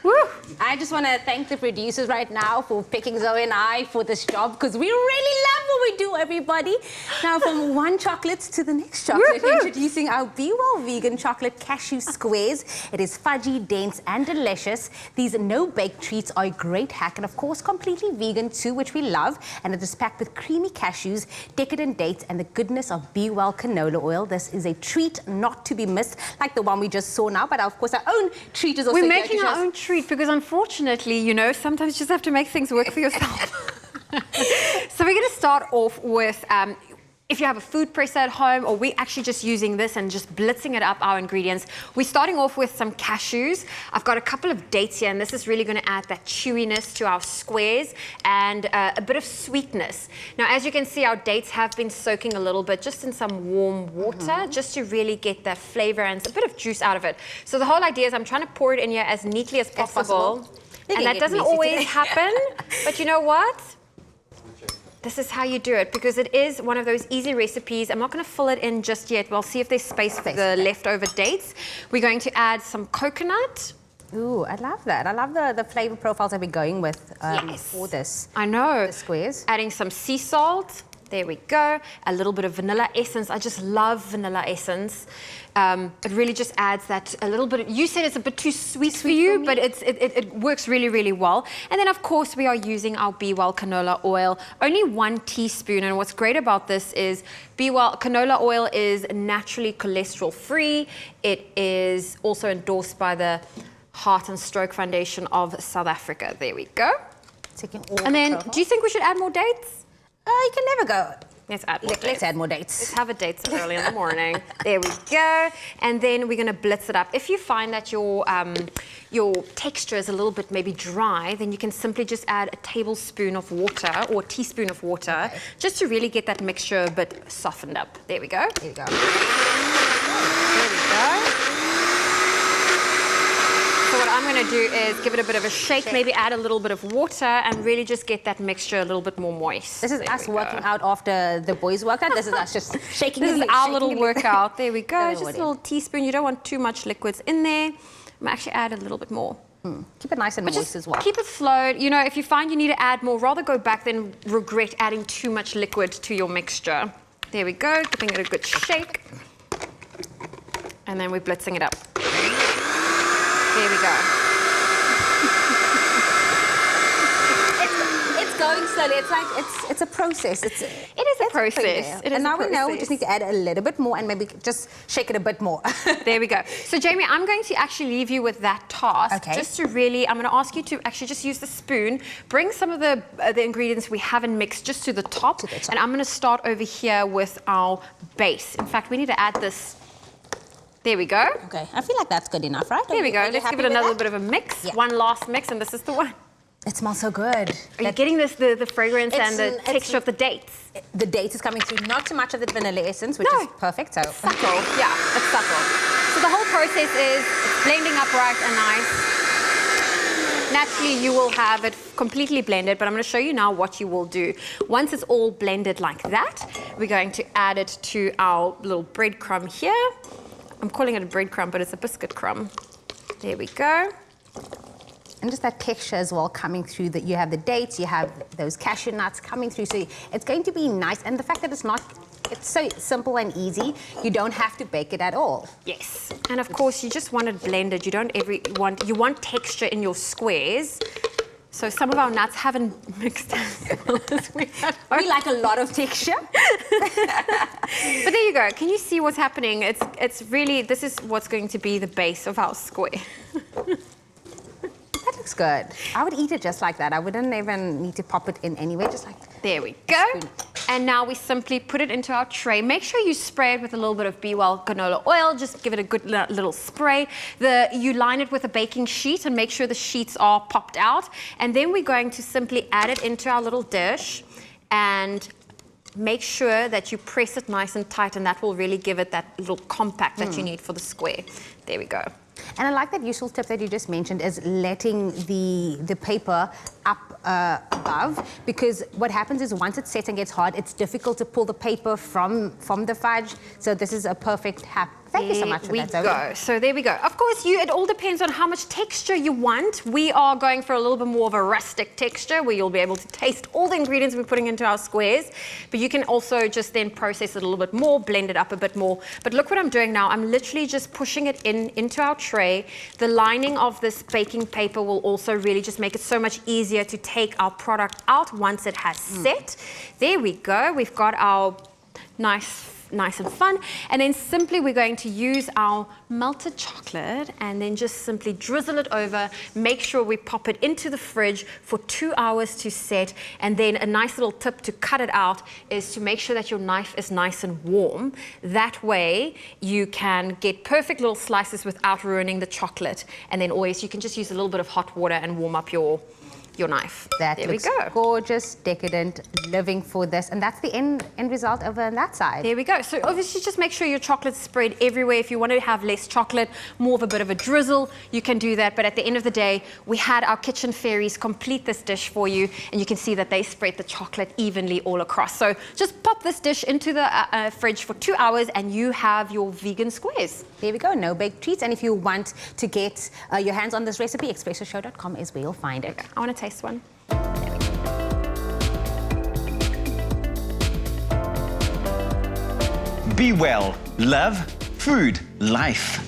Woo. I just want to thank the producers right now for picking Zoe and I for this job, because we really love what we do, everybody. Now, from one chocolate to the next chocolate, introducing our BWELL vegan chocolate cashew squares. It is fudgy, dense, and delicious. These no-bake treats are a great hack, and of course, completely vegan too, which we love. And it is packed with creamy cashews, decadent dates, and the goodness of BWELL canola oil. This is a treat not to be missed, like the one we just saw now. But of course, our own treat is also We're making our own treat, because unfortunately, you know, sometimes you just have to make things work for yourself. So we're going to start off with, if you have a food presser at home, or we're actually just using this and just blitzing it up, our ingredients. We're starting off with some cashews. I've got a couple of dates here, and this is really going to add that chewiness to our squares and a bit of sweetness. Now, as you can see, our dates have been soaking a little bit just in some warm water, just to really get that flavor and a bit of juice out of it. So the whole idea is I'm trying to pour it in here as neatly as possible. And that doesn't always happen, but you know what? This is how you do it, because it is one of those easy recipes. I'm not going to fill it in just yet. We'll see if there's space for the leftover dates. We're going to add some coconut. Ooh, I love that. I love the flavor profiles that we're going with for this. I know. The squares. Adding some sea salt. There we go. A little bit of vanilla essence. I just love vanilla essence. It really just adds that a little bit. You said it's a bit too sweet for you, but it works really, really well. And then, of course, we are using our BWELL canola oil. Only 1 teaspoon. And what's great about this is BWELL canola oil is naturally cholesterol-free. It is also endorsed by the Heart and Stroke Foundation of South Africa. There we go. Taking all and then, do you think we should add more dates? You can never go. Let's add more dates. Let's add more dates. Let's have a date so early in the morning. There we go. And then we're going to blitz it up. If you find that your texture is a little bit maybe dry, then you can simply just add a tablespoon of water or a teaspoon of water, just to really get that mixture a bit softened up. There we go. There you go. There we go. So what I'm going to do is give it a bit of a shake, maybe add a little bit of water, and really just get that mixture a little bit more moist. This is us working out after the boys' workout. This is us just shaking. This is our little workout. There we go. Just a little teaspoon. You don't want too much liquids in there. I'm going to actually add a little bit more. Keep it nice and moist as well. Keep it flowed. You know, if you find you need to add more, rather go back than regret adding too much liquid to your mixture. There we go. Giving it a good shake. And then we're blitzing it up. There we go. It's going slowly. It's like it's a process. It is a process. And now we know we just need to add a little bit more and maybe just shake it a bit more. There we go. So Jamie, I'm going to actually leave you with that task. Okay. Just to really, I'm going to ask you to actually just use the spoon, bring some of the ingredients we haven't mixed just to the top, and I'm going to start over here with our base. In fact, we need to add this. There we go. Okay, I feel like that's good enough, right? There we go. Let's give it another bit of a mix. Yeah. One last mix, and this is the one. It smells so good. Are you getting this, the fragrance and the texture of the dates? The dates is coming through. Not too much of the vanilla essence, which is perfect. So subtle. Yeah, it's subtle. So the whole process is it's blending up right and nice. Naturally, you will have it completely blended, but I'm going to show you now what you will do. Once it's all blended like that, we're going to add it to our little breadcrumb here. I'm calling it a breadcrumb, but it's a biscuit crumb. There we go. And just that texture as well coming through, that you have the dates, you have those cashew nuts coming through. So it's going to be nice. And the fact that it's so simple and easy, you don't have to bake it at all. Yes. And of course, you just want it blended. You don't you want texture in your squares. So some of our nuts haven't mixed as well as we had. We like a lot of texture. But there you go. Can you see what's happening? It's really, this is what's going to be the base of our square. That looks good. I would eat it just like that. I wouldn't even need to pop it in anyway, just like that. There we go. And now we simply put it into our tray. Make sure you spray it with a little bit of BWELL canola oil. Just give it a good little spray. You line it with a baking sheet and make sure the sheets are popped out. And then we're going to simply add it into our little dish and make sure that you press it nice and tight, and that will really give it that little compact that you need for the square. There we go. And I like that useful tip that you just mentioned, is letting the paper up above, because what happens is once it's set and gets hard, it's difficult to pull the paper from the fudge. So this is a perfect Thank you so much for that, Zoe. There we go. So there we go. Of course, it all depends on how much texture you want. We are going for a little bit more of a rustic texture where you'll be able to taste all the ingredients we're putting into our squares. But you can also just then process it a little bit more, blend it up a bit more. But look what I'm doing now. I'm literally just pushing it into our tray. The lining of this baking paper will also really just make it so much easier to take our product out once it has set. There we go. We've got our nice and fun. And then simply we're going to use our melted chocolate and then just simply drizzle it over. Make sure we pop it into the fridge for 2 hours to set. And then a nice little tip to cut it out is to make sure that your knife is nice and warm. That way you can get perfect little slices without ruining the chocolate. And then always you can just use a little bit of hot water and warm up your knife. That there looks we go. Gorgeous, decadent, living for this. And that's the end result over on that side. There we go. So obviously just make sure your chocolate's spread everywhere. If you want to have less chocolate, more of a bit of a drizzle, you can do that. But at the end of the day, we had our kitchen fairies complete this dish for you. And you can see that they spread the chocolate evenly all across. So just pop this dish into the fridge for 2 hours and you have your vegan squares. There we go, no baked treats. And if you want to get your hands on this recipe, expressoshow.com is where you'll find it. I want to taste one. Be well. Love, food, life.